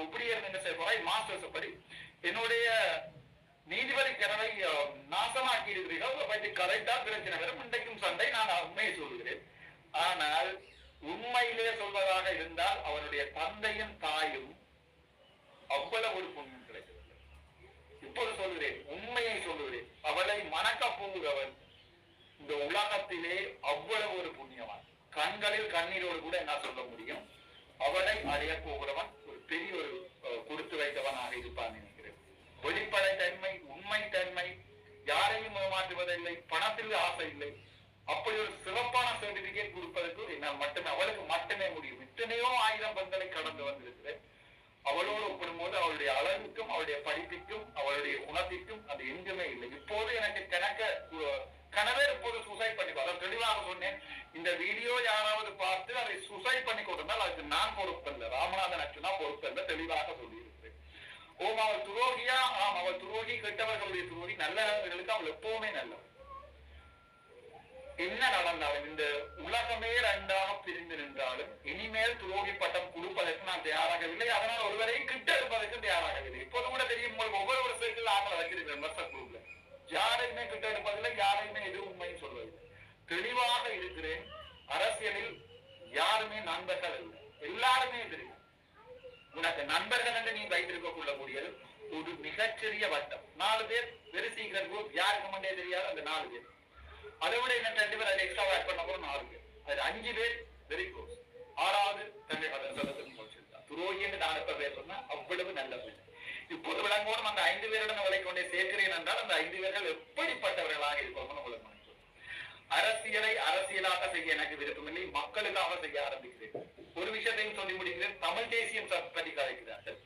இப்படியே என்ன செய்ய போறாய் மாஸ்டர்ஸ் படி என்னுடைய நீதிபதி கனவை நாசமாக்கி இருக்கிறீர்கள் பற்றி கரெக்டா பிரச்சனை வரும் இன்றைக்கும் சண்டை. நான் உண்மையை சொல்கிறேன். ஆனால் உண்மையிலே சொல்வதாக இருந்தால் அவனுடைய தந்தையும் தாயும் அவ்வளவு ஒரு புண்ணியம் கிடைக்கிறது. இப்போது சொல்கிறேன், உண்மையை சொல்லுகிறேன். அவளை மணக்க போகிறவன் இந்த உலகத்திலே அவ்வளவு ஒரு புண்ணியவான். கண்களில் கண்ணீரோடு கூட என்ன சொல்ல முடியும். அவளை அடைய போகிறவன் ஒரு பெரிய ஒரு கொடுத்து வைத்தவனாக இருப்பான் நினைக்கிறேன். வெளிப்படை தன்மை, உண்மை தன்மை, யாரையும் ஏமாற்றுவதில்லை, பணத்தில் ஆசை இல்லை. அப்படி ஒரு சிறப்பான சர்டிபிகேட் கொடுப்பதற்கு என்னால் மட்டுமே, அவளுக்கு மட்டுமே முடியும். இத்தனையோ 1000 பெண்களை கடந்து வந்திருக்கிறேன். அவளோடு ஒப்பிடும்போது அவளுடைய அழகுக்கும் அவளுடைய படிப்புக்கும் அவளுடைய குணத்திற்கும் அது எங்குமே இல்லை. இப்போது எனக்கு கனவே இப்போது சூசைட் பண்ணி அதை தெளிவாக சொன்னேன். இந்த வீடியோ யாராவது பார்த்து அதை சூசைட் பண்ணி கொண்டிருந்தால் அதுக்கு நான் பொறுப்பல்ல, ராமநாதன் அச்சுனா பொறுப்பல்ல, தெளிவாக சொல்லியிருக்கிறேன். ஓம் அவள் துரோகியா? ஆம், அவள் துரோகி, கெட்டவர்களுடைய துரோகி. நல்லவர்களுக்கு அவள் எப்பவுமே நல்லவள். என்ன நடந்தாலும் இந்த உலகமே 2ஆக பிரிந்து நின்றாலும் இனிமேல் துரோகி பட்டம் கொடுப்பதற்கு நான் தயாராகவில்லை. அதனால் ஒருவரையும் கிட்ட இருப்பதற்கு தயாராகவில்லை. இப்போது கூட தெரியும், ஒவ்வொரு வருஷத்தில் ஆக்களை வச்சிருக்கிறேன் வாட்ஸ்அப் குரூப்ல. யாரையுமே கிட்ட எடுப்பதில்லை, யாரையுமே எது உண்மையும் சொல்வதில்லை. தெளிவாக இருக்கிறேன். அரசியலில் யாருமே நண்பர்கள் இல்லை, எல்லாருமே தெரியும். உனக்கு நண்பர்கள் என்று நீ வைத்திருக்க கொள்ளக்கூடியது ஒரு மிகச்சிறிய வட்டம். 4 பேர் வெரி சீக்கிரம் குரூப், யாருக்கு மண்டே தெரியாது அந்த 4 பேர். அதை விட என்ன 2 பேர் அதை எக்ஸ்ட்ரா ஆட் பண்ண போறோம் 4 பேர். அது 5 பேர் வெரி க்ளோஸ். 6வது தன்னை சதத்துக்கு முடிச்சிருக்கான். துரோகி என்று நான் எப்ப பேர் சொன்னா அவ்வளவு நல்ல பேர். இப்போது விளங்கோடும் அந்த 5 பேருடன் அவளை கொண்டே சேர்க்கிறேன் என்றால் அந்த 5 பேர்கள் எப்படிப்பட்டவர்களாக இருப்பாங்க உங்களுக்கு மனசு. அரசியலை அரசியலாக செய்ய எனக்கு விருப்பமில்லை, மக்களுக்காக செய்ய ஆரம்பிக்கிறேன். ஒரு விஷயத்தையும் சொல்லி முடிக்கிறேன். தமிழ் தேசியம் பற்றி கதைக்கிறார்கள்.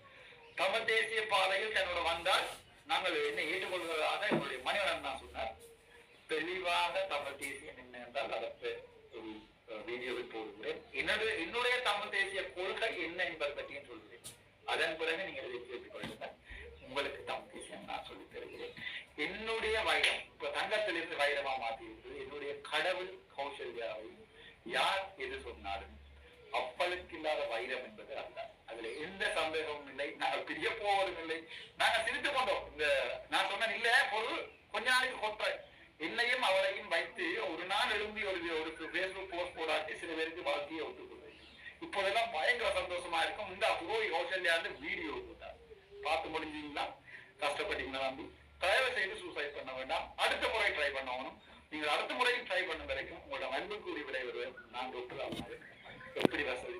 தமிழ் தேசிய பாதையில் தன்னோட வந்தால் நாங்கள் என்னை ஏற்றுக்கொள்வதாக என்னுடைய மணிவரன் நான் சொன்னார். தெளிவாக தமிழ் தேசியம் என்ன என்றால் அதற்கு ஒரு வீடியோவில் போடுகிறேன். என்னுடைய தமிழ் தேசிய கொள்கை என்ன என்பதை பற்றியும் சொல்கிறேன். அதன் பிறகு நீங்கள் இதை கேட்டுக் கொள்ளுங்கள். உங்களுக்கு தமிழ் தேசியம் நான் சொல்லித் தருகிறேன். என்னுடைய வைரம் இப்ப தங்கத்திலிருந்து வைரமா மாற்றியிருக்கிறது. என்னுடைய கடவுள் கௌசல்யாவை யார் எது சொன்னாலும் அப்பளுக்கு இல்லாத வைரம் என்பது அல்ல. அதுல எந்த சந்தேகமும் இல்லை. நாங்கள் பிரிய போவதும் இல்லை. நாங்கள் சிரித்துக் கொண்டோம். இந்த நான் சொன்ன இல்ல பொருள் கொஞ்ச நாளைக்கு கொற்ற என்னையும் அவளையும் வைத்து ஒரு நாள் எழும்பி ஒரு பேஸ்புக் போஸ்ட் போடாட்டி சில பேருக்கு வாழ்க்கையை ஒத்துக்கொள்வேன். இப்போதெல்லாம் பயங்கர சந்தோஷமா இருக்கும். இந்த துரோகி கௌசல்யா வீடியோ போட்டார், பார்த்து முடிஞ்சீங்களா? கஷ்டப்பட்டீங்களா? நம்பி தயவு செய்து சூசைட் பண்ண வேண்டாம். அடுத்த முறை ட்ரை பண்ணணும். நீங்கள் அடுத்த முறையும் ட்ரை பண்ண வரைக்கும் உங்களோட அன்புக்குரிய விடை வருவேன். நான் டாக்டர். எப்படி வசதி